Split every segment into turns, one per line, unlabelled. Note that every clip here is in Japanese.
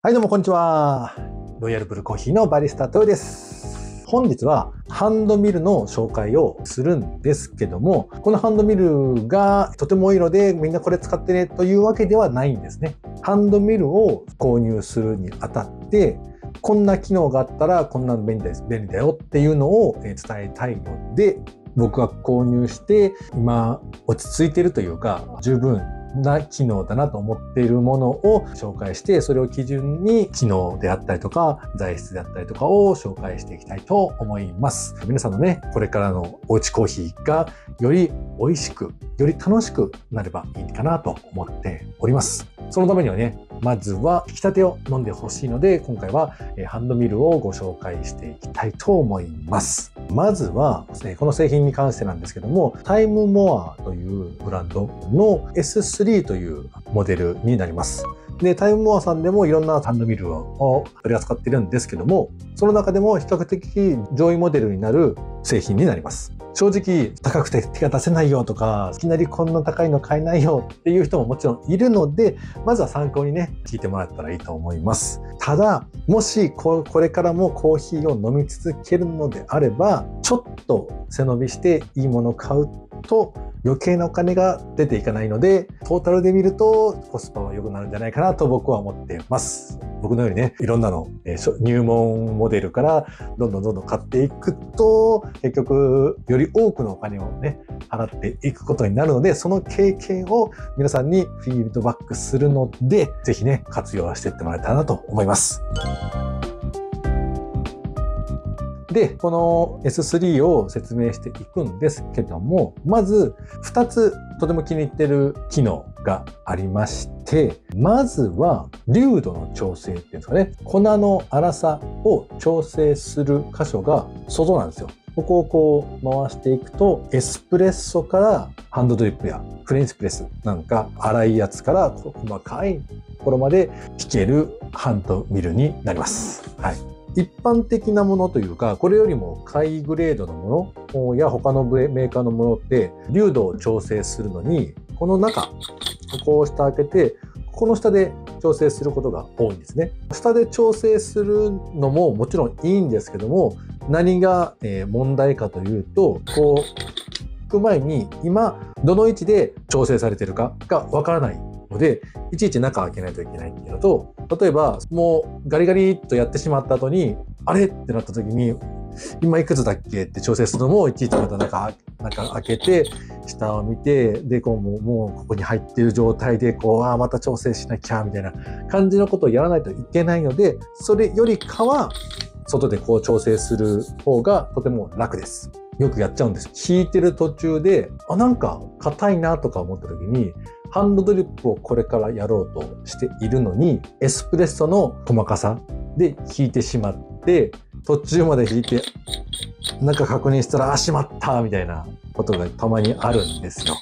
はい、どうもこんにちは。ロイヤルブルーコーヒーのバリスタトヨです。本日はハンドミルの紹介をするんですけども、このハンドミルがとてもいいのでみんなこれ使ってねというわけではないんですね。ハンドミルを購入するにあたって、こんな機能があったらこんな便利だよっていうのを伝えたいので、僕が購入して今落ち着いているというか、十分な機能だなと思っているものを紹介して、それを基準に機能であったりとか材質であったりとかを紹介していきたいと思います。皆さんのね、これからのおうちコーヒーがより美味しく、より楽しくなればいいかなと思っております。そのためにはね、まずは引き立てを飲んでほしいので、今回はハンドミルをご紹介していきたいと思います。まずはこの製品に関してなんですけども、タイムモアというブランドの S3 というモデルになります。で、タイムモアさんでもいろんなハンドミルを取り扱っているんですけども、その中でも比較的上位モデルになる製品になります。正直高くて手が出せないよとか、いきなりこんな高いの買えないよっていう人ももちろんいるので、まずは参考にね、聞いてもらったらいいと思います。ただ、もしこれからもコーヒーを飲み続けるのであれば、ちょっと背伸びしていいものを買うと余計なお金が出ていかないので、トータルで見るとコスパは良くなるんじゃないかなと僕は思っています。僕のようにね、いろんなの、入門モデルからどんどん買っていくと、結局より多くのお金をね、払っていくことになるので、その経験を皆さんにフィードバックするので、ぜひね、活用していってもらえたらなと思います。で、この S3 を説明していくんですけども、まず2つとても気に入っている機能がありまして、まずは粒度の調整っていうんですかね、粉の粗さを調整する箇所が外なんですよ。ここをこう回していくと、エスプレッソからハンドドリップやフレンチプレスなんか粗いやつから細かいところまで引けるハンドミルになります。はい。一般的なものというか、これよりもハイグレードのものや他のメーカーのものって粒度を調整するのに、この中、ここを下開けて、ここの下で調整することが多いんですね。下で調整するのももちろんいいんですけども、何が問題かというと、こう引く前に今どの位置で調整されているかがわからないので、いちいち中開けないといけないっていうのと、例えばもうガリガリっとやってしまった後にあれってなった時に今いくつだっけって調整するのもいちいちまた中開けて下を見て、でこうもうここに入っている状態でこうまた調整しなきゃみたいな感じのことをやらないといけないので、それよりかは外でこう調整する方がとても楽です。よくやっちゃうんです。引いてる途中でなんか硬いなとか思った時にハンドドリップをこれからやろうとしているのに、エスプレッソの細かさで引いてしまって、途中まで引いてなんか確認したらしまったみたいなことがたまにあるんですよ。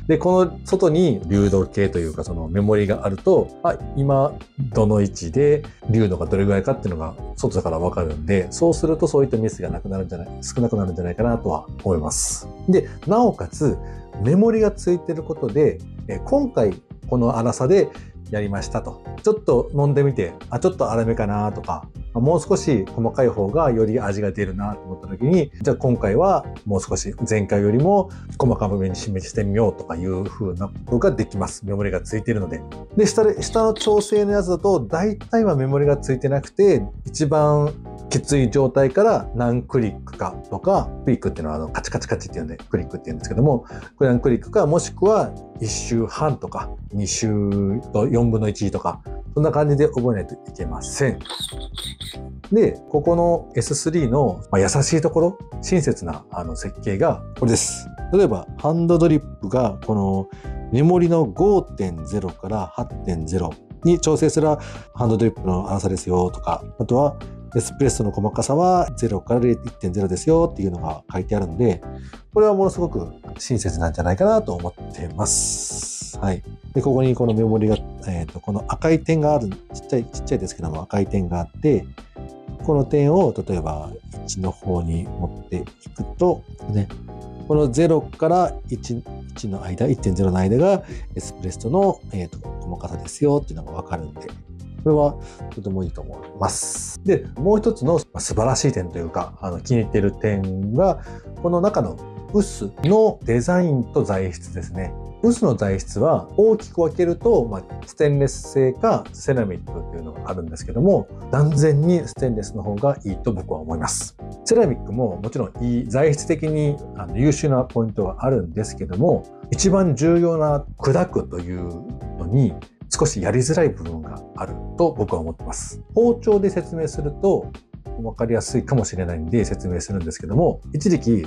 で、この外に流動計というかそのメモリがあると、今どの位置で流度がどれぐらいかっていうのが外だからわかるんで、そうするとそういったミスが少なくなるんじゃないかなとは思います。で、なおかつメモリがついてることで、今回この粗さでやりましたと。ちょっと飲んでみて、ちょっと粗めかなとか、もう少し細かい方がより味が出るなと思った時に、じゃあ今回はもう少し前回よりも細かめに示してみようとかいう風なことができます。メモリがついているので。で、下の調整のやつだと、大体はメモリがついてなくて、一番きつい状態から何クリックかとか、クリックっていうのはカチカチカチっていうんでクリックって言うんですけども、これ何クリックか、もしくは1周半とか2周と4分の1とか、そんな感じで覚えないといけません。で、ここの S3 の優しいところ、親切な設計がこれです。例えばハンドドリップがこのメモリの 5.0 から 8.0 に調整するハンドドリップの粗さですよとか、あとはエスプレッソの細かさは0から 1.0 ですよっていうのが書いてあるので、これはものすごく親切なんじゃないかなと思っています。はい。で、ここにこのメモリが、この赤い点がある、ちっちゃいですけども赤い点があって、この点を例えば1の方に持っていくと、ね、この0から 1の間、1.0 の間がエスプレッソの、細かさですよっていうのがわかるんで、これはとてもいいと思います。で、もう一つの素晴らしい点というか、気に入っている点は、この中の薄のデザインと材質ですね。薄の材質は大きく分けると、ステンレス製かセラミックっていうのがあるんですけども、断然にステンレスの方がいいと僕は思います。セラミックももちろんいい、材質的に優秀なポイントはあるんですけども、一番重要な砕くというのに少しやりづらい部分があると僕は思ってます。包丁で説明すると分かりやすいかもしれないんで説明するんですけども、一時期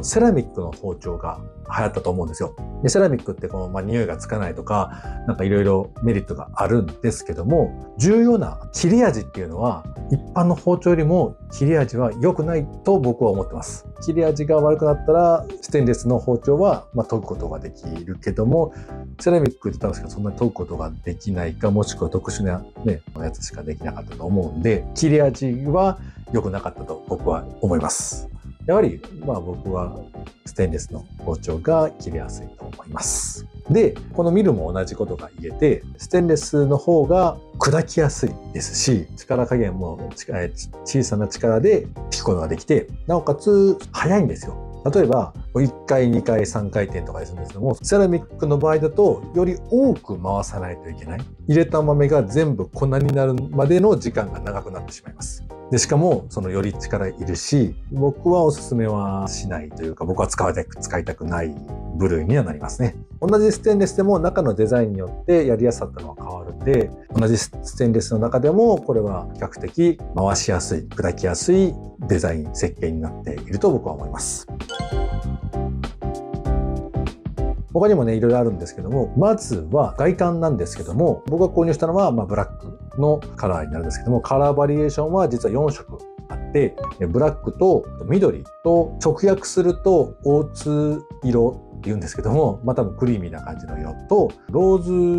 セラミックの包丁が流行ったと思うんですよ。でセラミックって匂いがつかないとか、いろいろメリットがあるんですけども、重要な切れ味っていうのは一般の包丁よりも切れ味は良くないと僕は思ってます。切れ味が悪くなったらステンレスの包丁は研ぐことができるけども、セラミックって確かそんなに研ぐことができないか、もしくは特殊なやつしかできなかったと思うんで、切れ味は良くなかったと僕は思います。やはり僕はステンレスの包丁が切れやすいと思います。で、このミルも同じことが言えて、ステンレスの方が砕きやすいですし、力加減も小さな力で引くことができて、なおかつ早いんですよ。例えば1回2回3回転とかするんですけども、セラミックの場合だとより多く回さないといけない。入れた豆が全部粉になるまでの時間が長くなってしまいます。でしかもより力いるし、僕はおすすめはしないというか、僕は使いたくない部類にはなりますね。同じステンレスでも中のデザインによってやりやすさっていうのは変わるんで、同じステンレスの中でもこれは比較的回しやすい、砕きやすいデザイン設計になっていると僕は思います。他にもいろいろあるんですけども、まずは外観なんですけども、僕が購入したのはブラックのカラーになるんですけども、カラーバリエーションは実は4色あって、ブラックと緑と直訳すると大津色って言うんですけども、多分クリーミーな感じの色とロー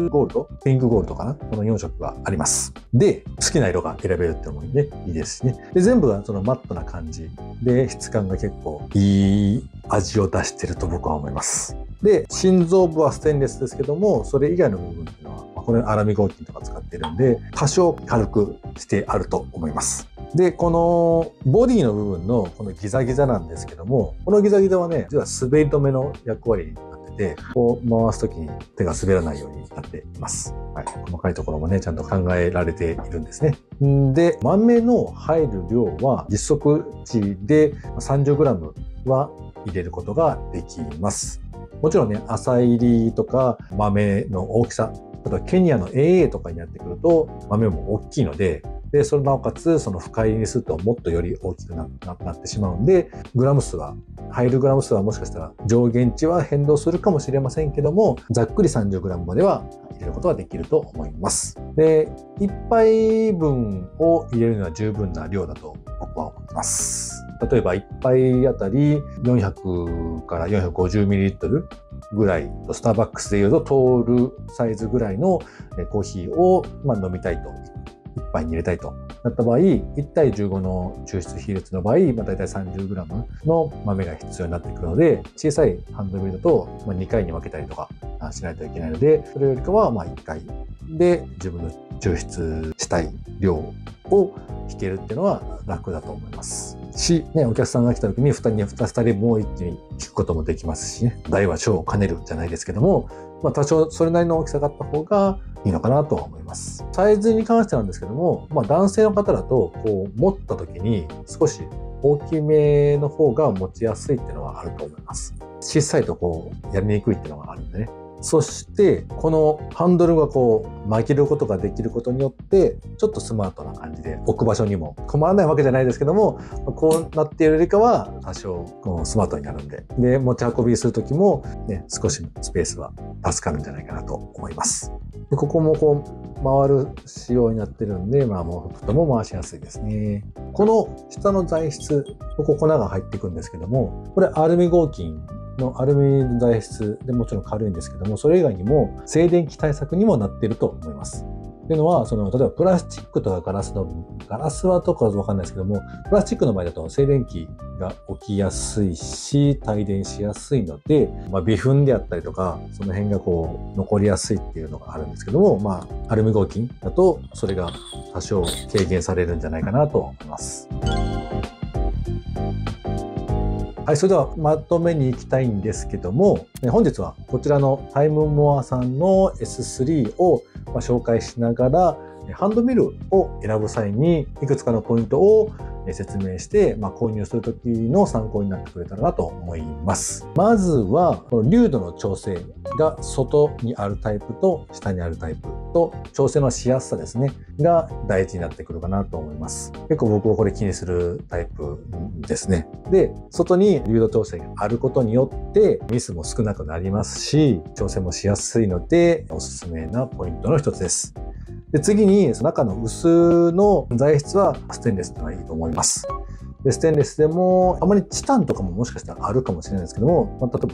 ズゴールド、ピンクゴールドかな、この4色があります。で、好きな色が選べるって思うんでいいですしね。で、全部がマットな感じで質感が結構いい味を出してると僕は思います。で、心臓部はステンレスですけども、それ以外の部分っていうのは、これアラミ合金とか使ってるんで、多少軽くしてあると思います。で、このボディの部分のこのギザギザなんですけども、このギザギザは実は滑り止めの役割になってて、こう回すときに手が滑らないようになっています。はい、細かいところもちゃんと考えられているんですね。で、豆の入る量は実測値で 30g は入れることができます。もちろん浅入りとか豆の大きさ、あとはケニアの AA とかになってくると豆も大きいので、それなおかつ深入りにするともっとより大きくなってしまうんで、入るグラム数はもしかしたら上限値は変動するかもしれませんけども、ざっくり 30g までは入れることができると思います。で、1杯分を入れるのは十分な量だと僕は思ってます。例えば1杯あたり400から 450ml ぐらい、スターバックスでいうとトールサイズぐらいのコーヒーを飲みたいと、1杯に入れたいとなった場合、1対15の抽出比率の場合、だいたい 30g の豆が必要になってくるので、小さいハンドミルだと2回に分けたりとかしないといけないので、それよりかは1回で自分の抽出したい量を引けるっていうのは楽だと思いますし、お客さんが来た時に2人もう一気に引くこともできますしね、大は小を兼ねるじゃないですけども、多少それなりの大きさがあった方がいいのかなとは思います。サイズに関してなんですけども、男性の方だと持った時に少し大きめの方が持ちやすいっていうのはあると思います。小さいとやりにくいっていうのがあるんでね。そしてこのハンドルが曲げることができることによって、ちょっとスマートな感じで置く場所にも困らないわけじゃないですけども、こうなっているよりかは多少スマートになるんで、持ち運びする時も少しスペースは助かるんじゃないかなと思います。で、ここも回る仕様になってるんで、もうとても回しやすいですね。この下の材質、ここ粉が入っていくんですけども、これアルミ合金のアルミの材質でもちろん軽いんですけども、それ以外にも静電気対策にもなっていると思います。っていうのは、例えばプラスチックとかガラスはとかわかんないですけども、プラスチックの場合だと静電気が起きやすいし、帯電しやすいので、微粉であったりとか、その辺が残りやすいっていうのがあるんですけども、アルミ合金だと、それが多少軽減されるんじゃないかなと思います。はい、それではまとめに行きたいんですけども、本日はこちらのタイムモアさんの S3 を紹介しながら、ハンドミルを選ぶ際にいくつかのポイントを説明して、購入するときの参考になってくれたらなと思います。まずは、この粒度の調整が外にあるタイプと下にあるタイプと調整のしやすさですね、が大事になってくるかなと思います。結構僕はこれ気にするタイプですね。で、外に粒度調整があることによってミスも少なくなりますし、調整もしやすいのでおすすめなポイントの一つです。で、次に中の薄の材質はステンレスがいいと思います。で、ステンレスでもあまりチタンとかももしかしたらあるかもしれないですけども、例えば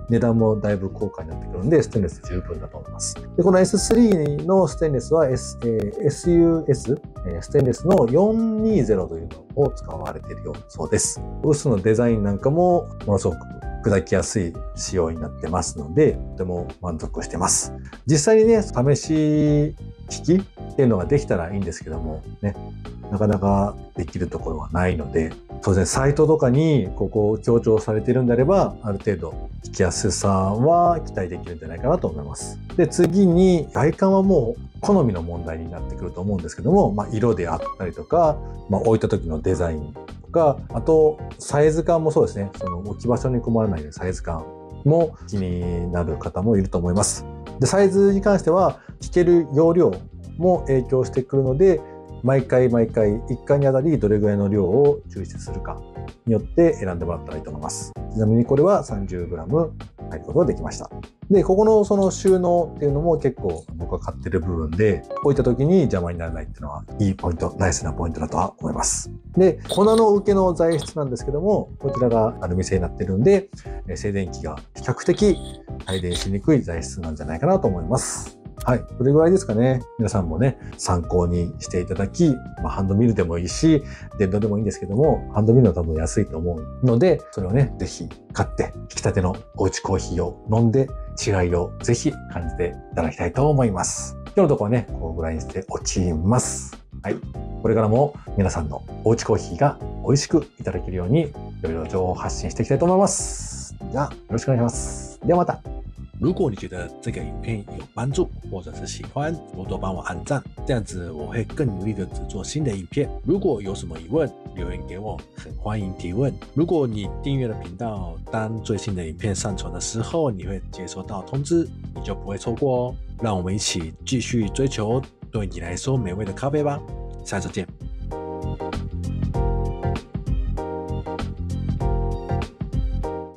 値段もだいぶ高価になってくるので、ステンレス十分だと思います。で、この S3 のステンレスは、SUS、ステンレスの420というのを使われているそうです。薄のデザインなんかもものすごく砕きやすい仕様になってますので、とても満足してます。実際にね、試し聞きっていうのができたらいいんですけどもね、なかなかできるところはないので、当然サイトとかにここを強調されているんであれば、ある程度聞きやすさは期待できるんじゃないかなと思います。で、次に外観はもう好みの問題になってくると思うんですけども、色であったりとか、置いた時のデザインとか、あとサイズ感もそうですね、その置き場所に困らないようなサイズ感も気になる方もいると思います。で、サイズに関しては聞ける容量も影響してくるので、毎回1回にあたりどれぐらいの量を抽出するかによって選んでもらったらいいと思います。ちなみにこれは 30g 入ることができました。で、ここのその収納っていうのも結構僕が買ってる部分で、置いた時に邪魔にならないっていうのはいいポイント、ナイスなポイントだとは思います。で、粉の受けの材質なんですけども、こちらがアルミ製になってるんで、静電気が比較的帯電しにくい材質なんじゃないかなと思います。はい。それぐらいですかね。皆さんもね、参考にしていただき、ハンドミルでもいいし、電動でもいいんですけども、ハンドミルは多分安いと思うので、それをね、ぜひ買って、引き立てのおうちコーヒーを飲んで、違いをぜひ感じていただきたいと思います。今日のところはね、このぐらいにしておきます。はい。これからも皆さんのおうちコーヒーが美味しくいただけるように、いろいろ情報発信していきたいと思います。じゃあ、よろしくお願いします。ではまた。
如果你覺得這個影片有幫助，或者是喜歡，多多幫我按讚，這樣子我會更努力的製作新的影片。如果有什麼疑問，留言給我，很歡迎提問。如果你訂閱了頻道，當最新的影片上傳的時候，你會接收到通知，你就不會錯過哦。讓我們一起繼續追求對你來說美味的咖啡吧，下次見。